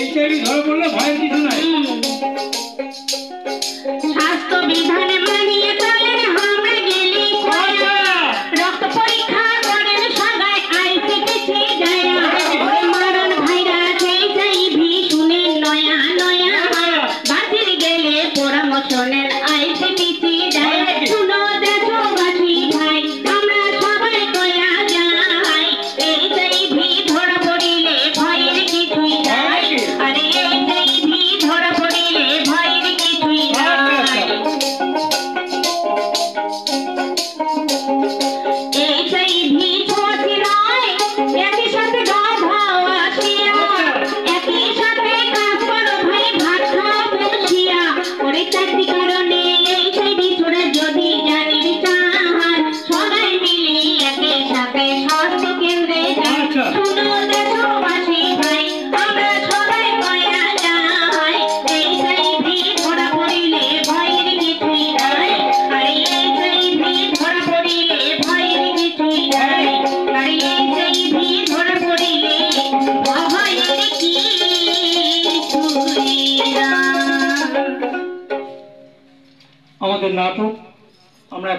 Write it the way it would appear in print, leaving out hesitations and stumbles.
HIV ধরা পড়লে ভয়ের কিছু নাই। স্বাস্থ্য বিধান মানিয়ে চলেন আমরা গেলে রক্ত পরীক্ষা করেন সবাই আইসিটিসি যায় মারণ ভাইরাস এইচআইভি শুনেন নয়া নয়া বাতিল গেলে পরামর্শ নেন আইসিটিসি যায় শুনো দেশবাসী ভাই আমরা সবাই কয়া যাই এইচআইভি ধরা পড়িলে ভয়ের কিছুই নাই আরে এইচআইভি ধরা পড়িলে ভয়ের কিছুই নাই এইচআইভি ছোটি নয় একই সাথে গাধাও আসিয়া একই সাথে কাজ করো ভাই ভাত খাও বসিয়া ওরে চাকরি কারণে এইচআইভি ছোড়া যদি জানির চাহার সবাই মিলে একই সাথে স্বাস্থ্য কেন্দ্রে যাই শুনো দেশবাসী ভাই আমরা সবাই কয়া যাই এইচআইভি ধরা পড়িলে ভয়ের কিছুই নাই আরে এইচআইভি ধরা পড়িলে ভয়ের কিছুই নাই আরে এইচআইভি ধরা পড়িলে ভয়ের কিছুই নাই। আমাদের নাটক আমরা